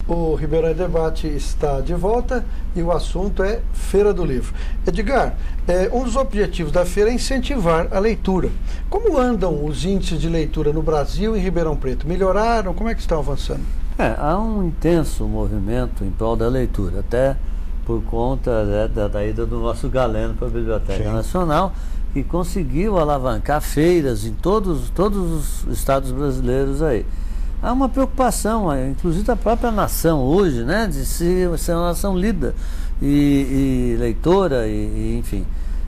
O Ribeirão em Debate está de volta e o assunto é Feira do Livro. Edgar, um dos objetivos da feira é incentivar a leitura. Como andam os índices de leitura no Brasil e em Ribeirão Preto? Melhoraram? Como é que estão avançando? Há um intenso movimento em prol da leitura, até por conta da ida do nosso Galeno para a Biblioteca Nacional, que conseguiu alavancar feiras em todos os estados brasileiros aí. Há uma preocupação, inclusive da própria nação hoje, né, de ser uma nação lida e leitora, enfim.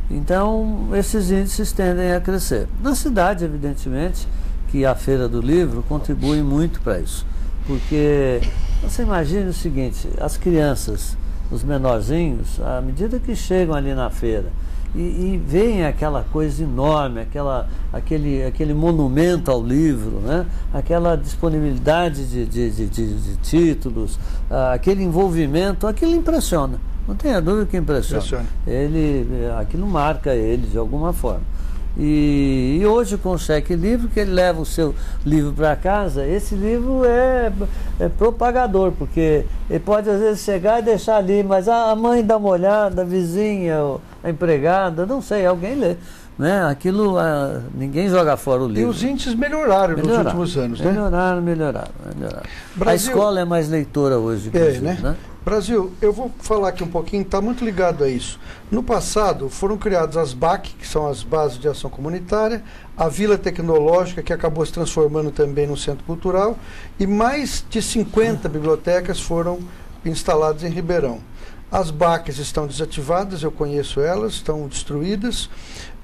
Então, esses índices tendem a crescer. Na cidade, evidentemente, que a Feira do Livro contribui muito para isso. Porque você imagine o seguinte, as crianças, os menorzinhos, à medida que chegam ali na feira e veem aquela coisa enorme, aquele monumento ao livro, né? Aquela disponibilidade de títulos, aquele envolvimento, aquilo impressiona. Não tenha dúvida que impressiona. Aquilo marca ele de alguma forma. E hoje com o cheque livre, que ele leva o seu livro para casa, esse livro é propagador, porque ele pode às vezes chegar e deixar ali, mas a mãe dá uma olhada, a vizinha, a empregada, não sei, alguém lê. Né? Aquilo, ninguém joga fora o livro. E os índices melhoraram nos últimos anos, né? Melhoraram. A escola é mais leitora hoje, né? Brasil, eu vou falar aqui um pouquinho, está muito ligado a isso. No passado, foram criadas as BAC, que são as Bases de Ação Comunitária, a Vila Tecnológica, que acabou se transformando também num centro cultural, e mais de 50 bibliotecas foram instaladas em Ribeirão. As BACs estão desativadas, eu conheço elas, estão destruídas.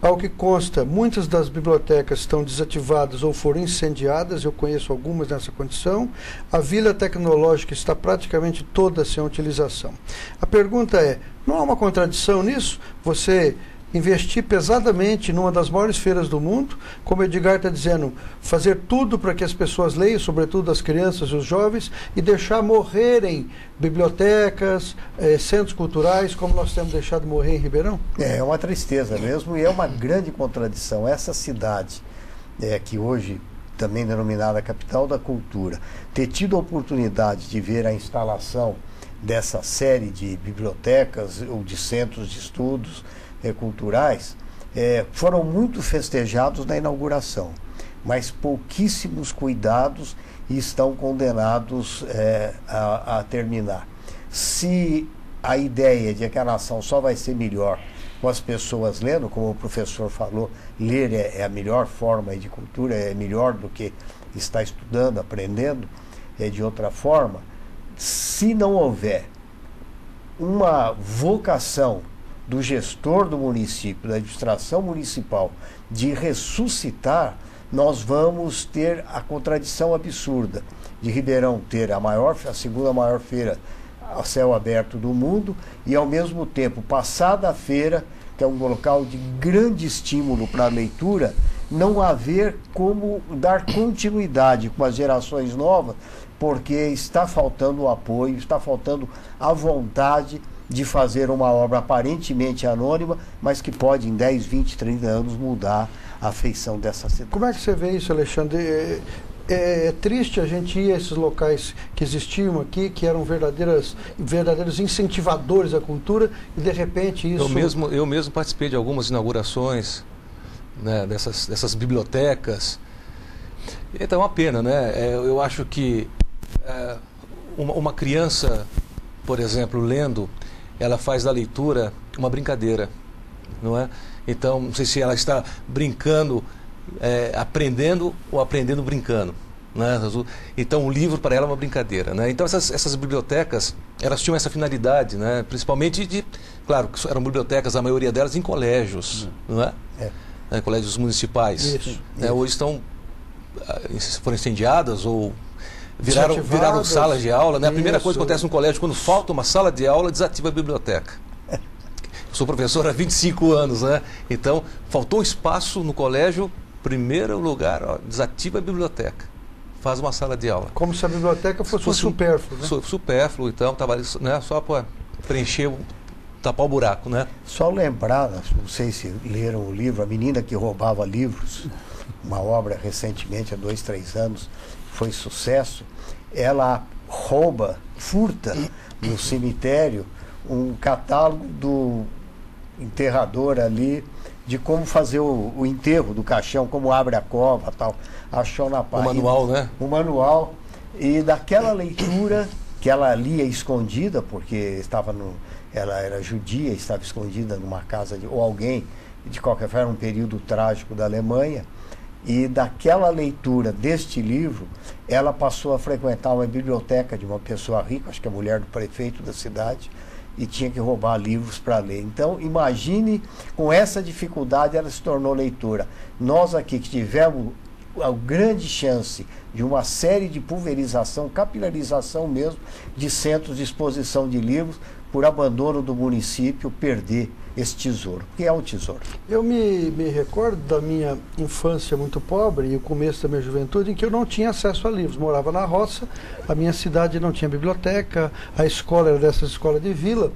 Ao que consta, muitas das bibliotecas estão desativadas ou foram incendiadas, eu conheço algumas nessa condição. A Vila Tecnológica está praticamente toda sem utilização. A pergunta é, não há uma contradição nisso? Você investir pesadamente numa das maiores feiras do mundo, como o Edgar está dizendo, fazer tudo para que as pessoas leiam, sobretudo as crianças e os jovens, e deixar morrerem bibliotecas, centros culturais, como nós temos deixado morrer em Ribeirão? É uma tristeza mesmo, e é uma grande contradição. Essa cidade, que hoje também denominada capital da cultura, ter tido a oportunidade de ver a instalação dessa série de bibliotecas ou de centros de estudos culturais, foram muito festejados na inauguração, mas pouquíssimos cuidados e estão condenados a terminar. Se a ideia de que a nação só vai ser melhor com as pessoas lendo, como o professor falou, ler é a melhor forma de cultura, é melhor do que estar estudando, aprendendo de outra forma, se não houver uma vocação do gestor do município, da administração municipal, de ressuscitar, nós vamos ter a contradição absurda de Ribeirão ter a segunda maior feira a céu aberto do mundo e, ao mesmo tempo, passada a feira, que é um local de grande estímulo para a leitura, não haver como dar continuidade com as gerações novas, porque está faltando o apoio, está faltando a vontade de fazer uma obra aparentemente anônima, mas que pode em 10, 20, 30 anos mudar a feição dessa cidade. Como é que você vê isso, Alexandre? É triste a gente ir a esses locais que existiam aqui, que eram verdadeiros incentivadores à cultura, e de repente isso... Eu mesmo participei de algumas inaugurações, né, dessas bibliotecas. Então é uma pena, né? Eu acho que uma criança, por exemplo, lendo, ela faz da leitura uma brincadeira, não é? Então, não sei se ela está brincando, aprendendo ou aprendendo brincando, né? Então, o livro para ela é uma brincadeira, né? Então, essas bibliotecas, elas tinham essa finalidade, né? Principalmente claro, que eram bibliotecas, a maioria delas em colégios, não é? Colégios municipais. Isso. Hoje foram incendiadas ou viraram salas de aula, né? A primeira coisa que acontece no colégio, quando falta uma sala de aula, desativa a biblioteca. Eu sou professor há 25 anos, né? Então, faltou espaço no colégio, primeiro lugar, desativa a biblioteca. Faz uma sala de aula. Como se a biblioteca fosse supérfluo, né? Supérfluo, então, estava ali, né? Só para preencher, tapar o buraco, né? Só lembrar, não sei se leram o livro, A Menina que Roubava Livros, uma obra recentemente, há 2, 3 anos, foi sucesso. Ela furta no cemitério um catálogo do enterrador ali, de como fazer o enterro do caixão, como abre a cova, tal. Achou na parede. O manual, né? O manual. E daquela leitura que ela lia escondida, porque ela era judia, estava escondida numa casa ou alguém, de qualquer forma, um período trágico da Alemanha. E daquela leitura deste livro, ela passou a frequentar uma biblioteca de uma pessoa rica, acho que a mulher do prefeito da cidade, e tinha que roubar livros para ler. Então, imagine, com essa dificuldade, ela se tornou leitora. Nós aqui que tivemos a grande chance de uma série de pulverização, capilarização mesmo, de centros de exposição de livros, por abandono do município, perder esse tesouro, que é um tesouro. Eu me recordo da minha infância muito pobre e o começo da minha juventude, em que eu não tinha acesso a livros. Morava na roça, a minha cidade não tinha biblioteca, a escola era dessas escolas de vila.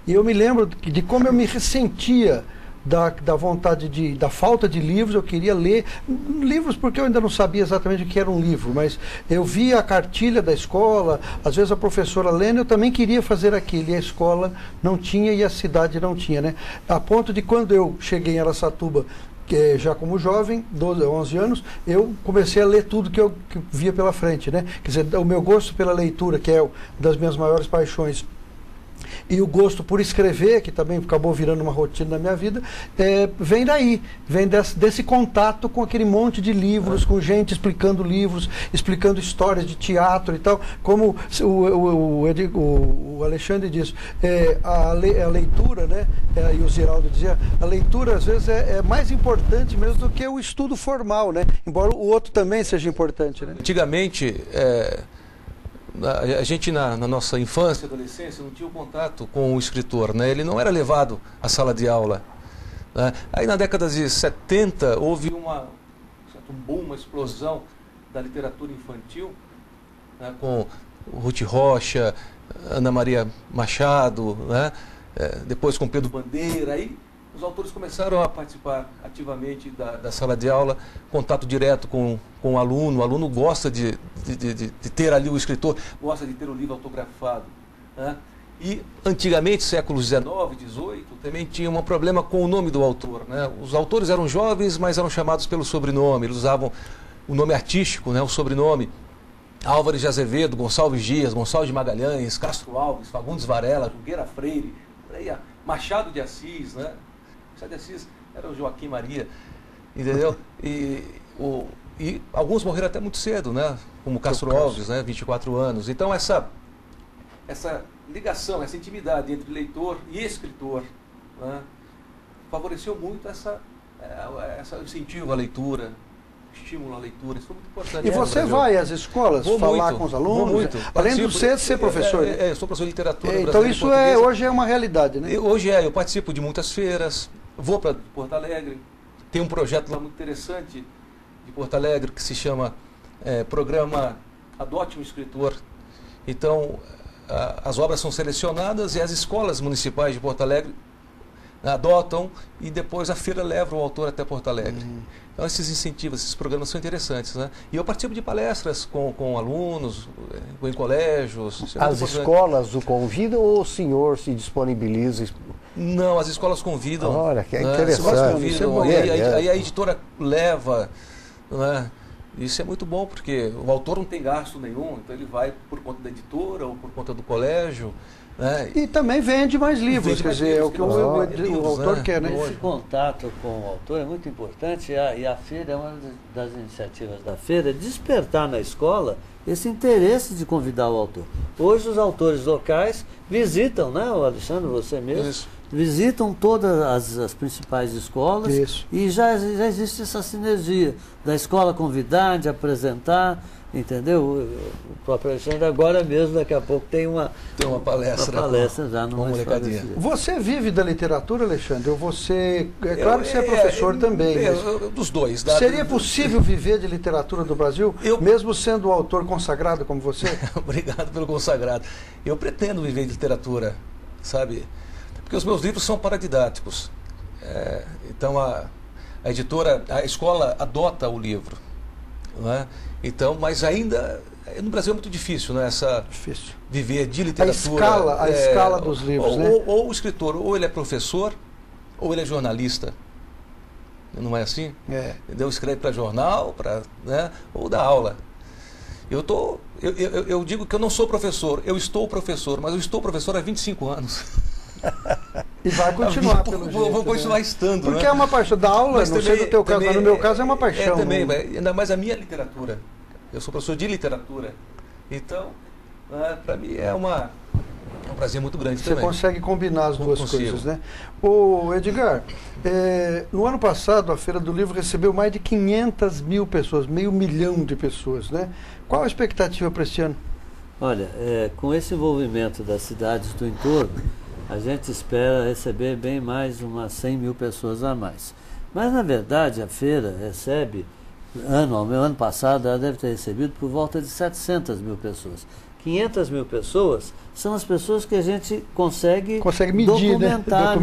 E eu me lembro de como eu me ressentia da vontade da falta de livros. Eu queria ler livros porque eu ainda não sabia exatamente o que era um livro, mas eu via a cartilha da escola, às vezes a professora lendo, eu também queria fazer aquilo, e a escola não tinha e a cidade não tinha, né? A ponto de quando eu cheguei em Araçatuba, já como jovem, 12, 11 anos, eu comecei a ler tudo que eu via pela frente, né? Quer dizer, o meu gosto pela leitura, que é das minhas maiores paixões, e o gosto por escrever, que também acabou virando uma rotina na minha vida, vem daí, vem desse contato com aquele monte de livros, com gente explicando livros, explicando histórias de teatro e tal, como o Alexandre diz, a leitura, né, e o Ziraldo dizia, a leitura às vezes é mais importante mesmo do que o estudo formal, né, embora o outro também seja importante, né? Antigamente, a gente na nossa infância e adolescência não tinha o contato com o escritor, né? Ele não era levado à sala de aula, né? Aí na década de 70 houve um boom, uma explosão da literatura infantil, né? Com Ruth Rocha, Ana Maria Machado, né? Depois com Pedro Bandeira. Aí os autores começaram a participar ativamente da sala de aula, contato direto com o aluno gosta de ter ali o escritor, gosta de ter o livro autografado, né? E antigamente, séculos XIX, XVIII, também tinha um problema com o nome do autor, né? Os autores eram jovens, mas eram chamados pelo sobrenome, eles usavam o nome artístico, né? O sobrenome. Álvares de Azevedo, Gonçalves Dias, Gonçalves de Magalhães, Castro Alves, Fagundes Varela, Junqueira Freire, Machado de Assis, né? Machado de Assis era o Joaquim Maria, entendeu? E alguns morreram até muito cedo, né? Como Castro Alves, né? 24 anos. Então essa ligação, essa intimidade entre leitor e escritor, né? Favoreceu muito esse incentivo à leitura, estímulo à leitura. Isso foi muito importante. E você vai às escolas falar com os alunos? Vou muito. Além de você ser professor? Eu sou professor de literatura. Então isso hoje é uma realidade, né? Hoje eu participo de muitas feiras, vou para Porto Alegre, tem um projeto lá muito interessante de Porto Alegre que se chama Programa Adote um Escritor. Então, as obras são selecionadas e as escolas municipais de Porto Alegre adotam e depois a feira leva o autor até Porto Alegre. Então esses incentivos, esses programas são interessantes, né? E eu participo de palestras com alunos, em colégios. As escolas o convidam ou o senhor se disponibiliza? Não, as escolas convidam. Olha, que né? interessante. As escolas convidam, aí a editora leva, né? Isso é muito bom, porque o autor não tem gasto nenhum, então ele vai por conta da editora ou por conta do colégio. Né? E também vende mais livros, quer dizer, é o que o autor quer, né? Esse contato com o autor é muito importante, e a feira é uma das iniciativas da feira, despertar na escola esse interesse de convidar o autor. Hoje os autores locais visitam, né, o Alexandre, você mesmo, Isso. visitam todas as principais escolas. Isso. E já existe essa sinergia da escola convidar, de apresentar, entendeu? O próprio Alexandre agora mesmo, daqui a pouco, tem uma palestra já numa molecadinha. Você vive da literatura, Alexandre? Ou você... É claro que você é professor também. Dos dois. Seria possível viver de literatura do Brasil, mesmo sendo um autor consagrado como você? Obrigado pelo consagrado. Eu pretendo viver de literatura, sabe? Porque os meus livros são paradidáticos. Então a editora, a escola adota o livro. não é? Então, mas ainda no Brasil é muito difícil, né? Difícil. Viver de literatura. A escala dos livros, né? Ou o escritor, ou ele é professor, ou ele é jornalista. Não é assim? Entendeu? Escreve para jornal, né? Ou dá aula. Eu digo que eu não sou professor, eu estou professor, mas eu estou professor há 25 anos. E vai continuar pelo jeito. Vou continuar estando. Porque né? É uma paixão da aula, mas não também, sei do teu caso, mas no meu caso é uma paixão. Também, ainda mais a minha literatura. Eu sou professor de literatura. Então, para mim é um prazer muito grande também. Você consegue combinar as duas coisas, né? Ô, Edgar, no ano passado a Feira do Livro recebeu mais de 500 mil pessoas, 500 mil de pessoas, né? Qual a expectativa para esse ano? Olha, com esse envolvimento das cidades do entorno, a gente espera receber bem mais umas 100 mil pessoas a mais. Mas, na verdade, a feira recebe, ano passado, ela deve ter recebido por volta de 700 mil pessoas. 500 mil pessoas são as pessoas que a gente consegue medir, documentar,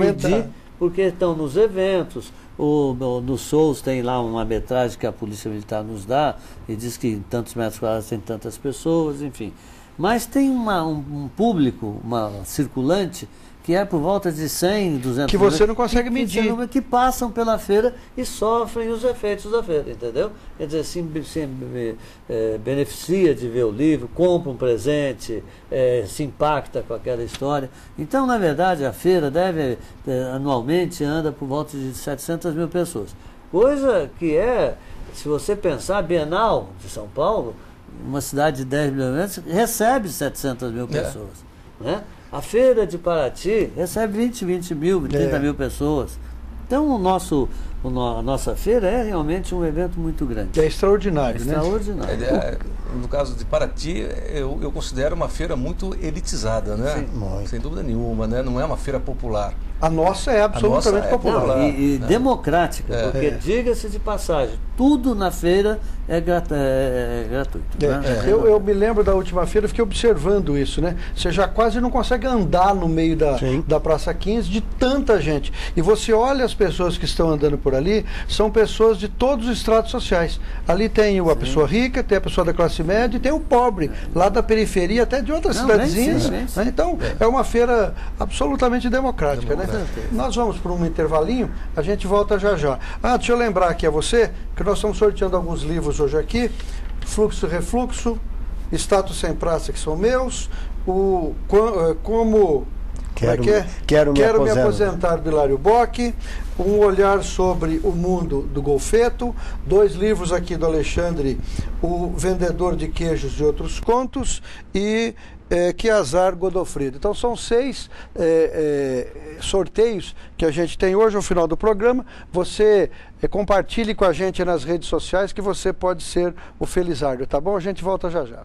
porque estão nos eventos, nos shows tem lá uma metragem que a Polícia Militar nos dá e diz que em tantos metros quadrados tem tantas pessoas, enfim. Mas tem um público, uma circulante, que é por volta de 100, 200 que você não consegue medir. Que passam pela feira e sofrem os efeitos da feira, entendeu? Quer dizer, se beneficia de ver o livro, compra um presente, se impacta com aquela história. Então, na verdade, a feira anualmente anda por volta de 700 mil pessoas. Coisa que se você pensar, a Bienal de São Paulo, uma cidade de 10 milhões, recebe 700 mil pessoas, né? A Feira de Paraty recebe 20 mil, 30 mil pessoas. Então a nossa feira é realmente um evento muito grande. É extraordinário, né? Extraordinário. No caso de Paraty, eu considero uma feira muito elitizada, né? Sim, sem dúvida nenhuma, né? Não é uma feira popular. A nossa é absolutamente popular. E democrática, porque diga-se de passagem, tudo na feira é gratuito. Né? Eu me lembro da última feira, fiquei observando isso, né? Você já quase não consegue andar no meio da Praça 15 de tanta gente. E você olha as pessoas que estão andando por ali, são pessoas de todos os estratos sociais. Ali tem a pessoa rica, tem a pessoa da classe média e tem o pobre, lá da periferia, até de outras cidadezinhas. Né? Então, é uma feira absolutamente democrática, né? Nós vamos para um intervalinho, a gente volta já já. Deixa eu lembrar aqui a você que nós estamos sorteando alguns livros hoje aqui: Fluxo e Refluxo, Status Sem Praça, que são meus, Quero me aposentar, do Hilário Bock, Um Olhar sobre o Mundo, do Golfeto, 2 livros aqui do Alexandre, O Vendedor de Queijos e Outros Contos, e Que Azar, Godofredo. Então são 6 sorteios que a gente tem hoje ao final do programa. Você compartilhe com a gente nas redes sociais que você pode ser o felizardo, tá bom? A gente volta já já.